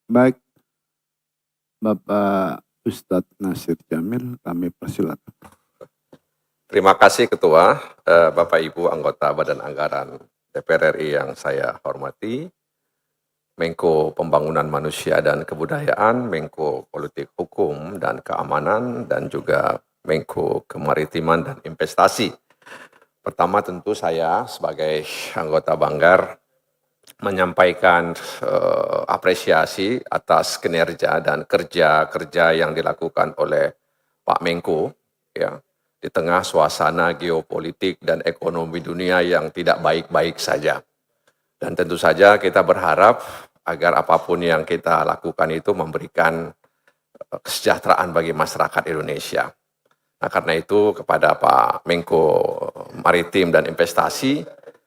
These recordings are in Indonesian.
Baik, Bapak Ustadz Nasir Jamil, kami persilakan. Terima kasih Ketua, Bapak Ibu anggota Badan Anggaran DPR RI yang saya hormati, Menko Pembangunan Manusia dan Kebudayaan, Menko Politik Hukum dan Keamanan, dan juga Menko Kemaritiman dan Investasi. Pertama tentu saya sebagai anggota Banggar menyampaikan apresiasi atas kinerja dan kerja-kerja yang dilakukan oleh Pak Menko, ya, di tengah suasana geopolitik dan ekonomi dunia yang tidak baik-baik saja. Dan tentu saja kita berharap agar apapun yang kita lakukan itu memberikan kesejahteraan bagi masyarakat Indonesia. Nah, karena itu kepada Pak Menko Maritim dan Investasi,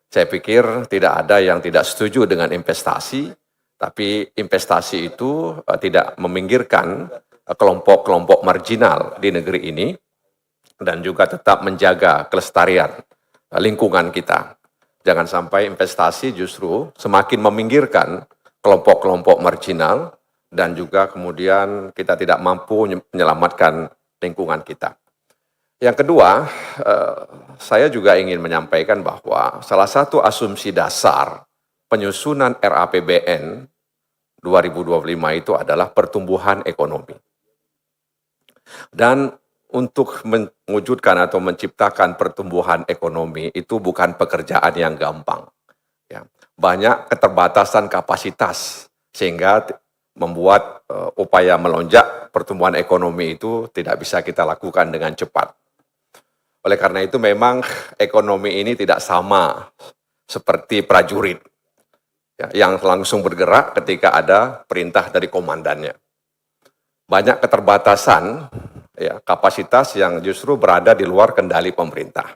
saya pikir tidak ada yang tidak setuju dengan investasi, tapi investasi itu tidak meminggirkan kelompok-kelompok marginal di negeri ini, dan juga tetap menjaga kelestarian lingkungan kita. Jangan sampai investasi justru semakin meminggirkan kelompok-kelompok marginal dan juga kemudian kita tidak mampu menyelamatkan lingkungan kita. Yang kedua, saya juga ingin menyampaikan bahwa salah satu asumsi dasar penyusunan RAPBN 2025 itu adalah pertumbuhan ekonomi. Dan untuk mewujudkan atau menciptakan pertumbuhan ekonomi itu bukan pekerjaan yang gampang. Ya. Banyak keterbatasan kapasitas sehingga membuat upaya melonjak pertumbuhan ekonomi itu tidak bisa kita lakukan dengan cepat. Oleh karena itu memang ekonomi ini tidak sama seperti prajurit ya, yang langsung bergerak ketika ada perintah dari komandannya. Banyak keterbatasan ya, kapasitas yang justru berada di luar kendali pemerintah.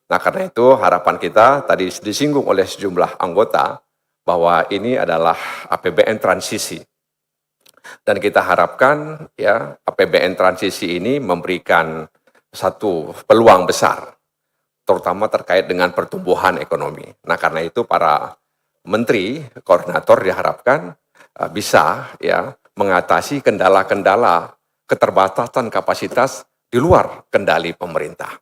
Nah, karena itu harapan kita tadi disinggung oleh sejumlah anggota bahwa ini adalah APBN transisi. Dan kita harapkan ya APBN transisi ini memberikan satu peluang besar, terutama terkait dengan pertumbuhan ekonomi. Nah, karena itu para menteri, koordinator diharapkan bisa ya mengatasi kendala-kendala keterbatasan kapasitas di luar kendali pemerintah.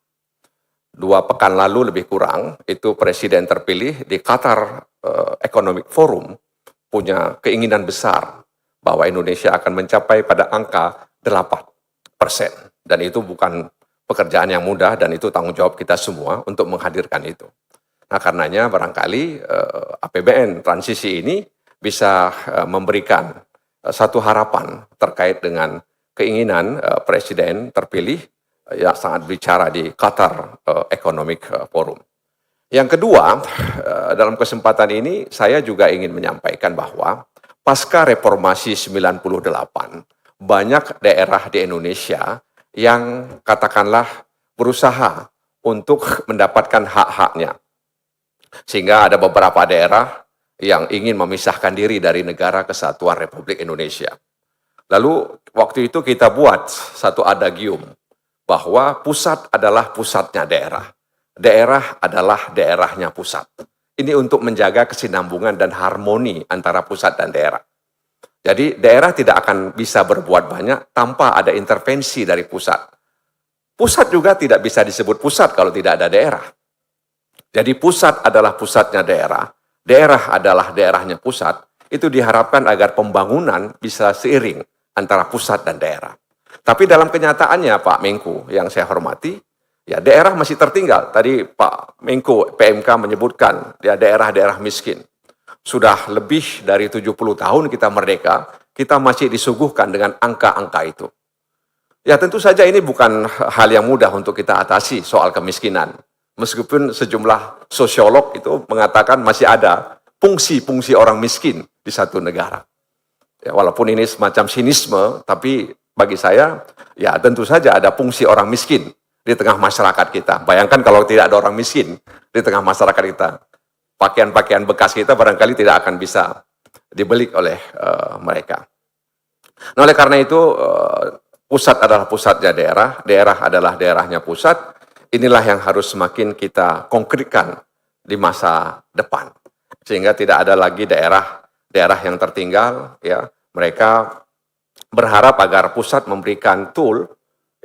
2 pekan lalu lebih kurang, itu presiden terpilih di Qatar Economic Forum punya keinginan besar bahwa Indonesia akan mencapai pada angka 8%. Dan itu bukan pekerjaan yang mudah dan itu tanggung jawab kita semua untuk menghadirkan itu. Nah, karenanya barangkali APBN transisi ini bisa memberikan satu harapan terkait dengan keinginan presiden terpilih yang sangat bicara di Qatar Economic Forum. Yang kedua, dalam kesempatan ini saya juga ingin menyampaikan bahwa pasca reformasi 98, banyak daerah di Indonesia yang katakanlah berusaha untuk mendapatkan hak-haknya. Sehingga ada beberapa daerah yang ingin memisahkan diri dari Negara Kesatuan Republik Indonesia. Lalu waktu itu kita buat satu adagium bahwa pusat adalah pusatnya daerah. Daerah adalah daerahnya pusat. Ini untuk menjaga kesinambungan dan harmoni antara pusat dan daerah. Jadi daerah tidak akan bisa berbuat banyak tanpa ada intervensi dari pusat. Pusat juga tidak bisa disebut pusat kalau tidak ada daerah. Jadi pusat adalah pusatnya daerah, daerah adalah daerahnya pusat. Itu diharapkan agar pembangunan bisa seiring antara pusat dan daerah. Tapi dalam kenyataannya Pak Menko yang saya hormati, ya daerah masih tertinggal. Tadi Pak Menko PMK menyebutkan ya daerah-daerah miskin. Sudah lebih dari 70 tahun kita merdeka, kita masih disuguhkan dengan angka-angka itu. Ya tentu saja ini bukan hal yang mudah untuk kita atasi soal kemiskinan. Meskipun sejumlah sosiolog itu mengatakan masih ada fungsi-fungsi orang miskin di satu negara. Ya, walaupun ini semacam sinisme, tapi bagi saya, ya tentu saja ada fungsi orang miskin di tengah masyarakat kita. Bayangkan kalau tidak ada orang miskin di tengah masyarakat kita. Pakaian-pakaian bekas kita barangkali tidak akan bisa dibeli oleh mereka. Nah, oleh karena itu, pusat adalah pusatnya daerah, daerah adalah daerahnya pusat. Inilah yang harus semakin kita konkretkan di masa depan. Sehingga tidak ada lagi daerah yang tertinggal, ya, Mereka berharap agar pusat memberikan tool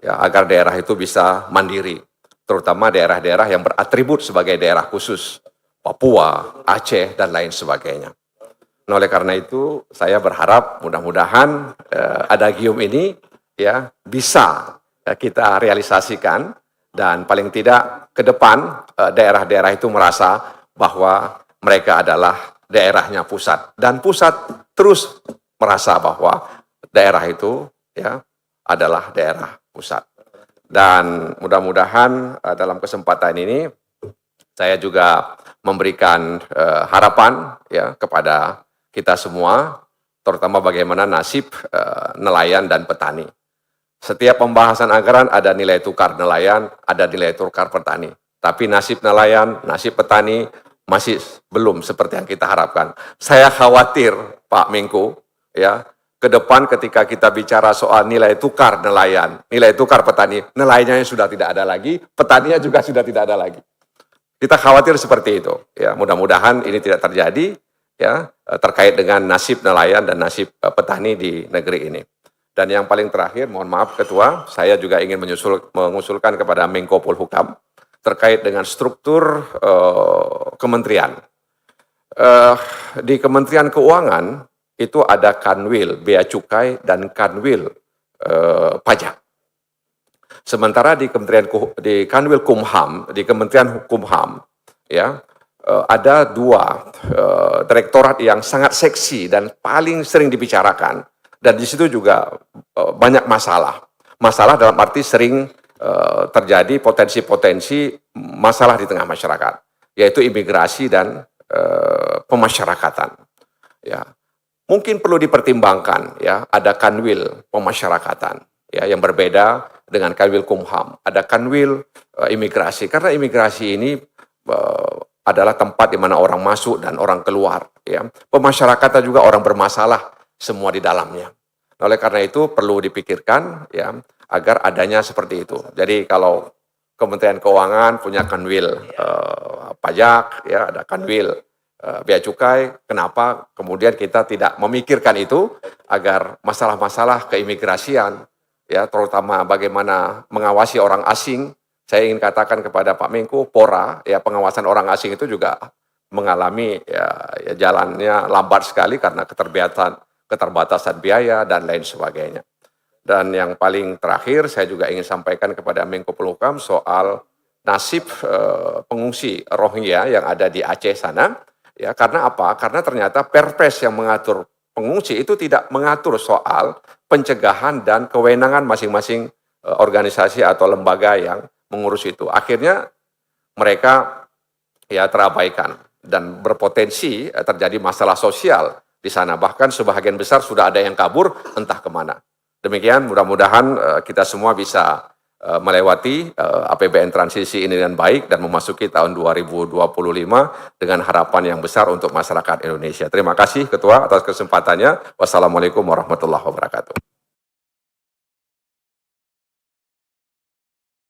ya, agar daerah itu bisa mandiri, terutama daerah-daerah yang beratribut sebagai daerah khusus, Papua, Aceh, dan lain sebagainya. Nah, oleh karena itu, saya berharap mudah-mudahan adagium ini ya bisa kita realisasikan, dan paling tidak ke depan daerah-daerah itu merasa bahwa mereka adalah daerahnya pusat, dan pusat terus merasa bahwa daerah itu ya adalah daerah pusat. Dan mudah-mudahan dalam kesempatan ini saya juga memberikan harapan ya kepada kita semua, terutama bagaimana nasib nelayan dan petani. Setiap pembahasan anggaran ada nilai tukar nelayan, ada nilai tukar petani. Tapi nasib nelayan, nasib petani masih belum seperti yang kita harapkan. Saya khawatir, Pak Menko, ya, ke depan ketika kita bicara soal nilai tukar nelayan, nilai tukar petani, nelayannya sudah tidak ada lagi, petaninya juga sudah tidak ada lagi. Kita khawatir seperti itu. Ya, mudah-mudahan ini tidak terjadi ya terkait dengan nasib nelayan dan nasib petani di negeri ini. Dan yang paling terakhir, mohon maaf Ketua, saya juga ingin mengusulkan kepada Menko Polhukam terkait dengan struktur kementerian. Di Kementerian Keuangan itu ada Kanwil Bea Cukai dan Kanwil Pajak. Sementara di Kanwil Kumham, di Kementerian Hukum-HAM, ya ada dua direktorat yang sangat seksi dan paling sering dibicarakan, dan di situ juga banyak masalah. Masalah dalam arti sering terjadi potensi-potensi masalah di tengah masyarakat, yaitu imigrasi dan pemasyarakatan. Ya, mungkin perlu dipertimbangkan ya ada Kanwil pemasyarakatan ya yang berbeda dengan Kanwil Kumham. Ada Kanwil imigrasi, karena imigrasi ini adalah tempat di mana orang masuk dan orang keluar. Ya. Pemasyarakatan juga orang bermasalah semua di dalamnya. Nah, oleh karena itu perlu dipikirkan ya agar adanya seperti itu. Jadi kalau Kementerian Keuangan punya Kanwil pajak, ya ada Kanwil bea cukai, kenapa kemudian kita tidak memikirkan itu agar masalah-masalah keimigrasian, ya terutama bagaimana mengawasi orang asing. Saya ingin katakan kepada Pak Menko, PORA, ya pengawasan orang asing itu juga mengalami ya jalannya lambat sekali karena keterbatasan biaya dan lain sebagainya. Dan yang paling terakhir saya juga ingin sampaikan kepada Menko Polhukam soal nasib pengungsi Rohingya yang ada di Aceh sana. Ya, karena apa? Karena ternyata Perpres yang mengatur pengungsi itu tidak mengatur soal pencegahan dan kewenangan masing-masing organisasi atau lembaga yang mengurus itu. Akhirnya mereka ya terabaikan dan berpotensi terjadi masalah sosial di sana. Bahkan sebagian besar sudah ada yang kabur entah kemana. Demikian, mudah-mudahan kita semua bisa melewati APBN transisi ini dengan baik dan memasuki tahun 2025 dengan harapan yang besar untuk masyarakat Indonesia. Terima kasih Ketua atas kesempatannya. Wassalamualaikum warahmatullahi wabarakatuh.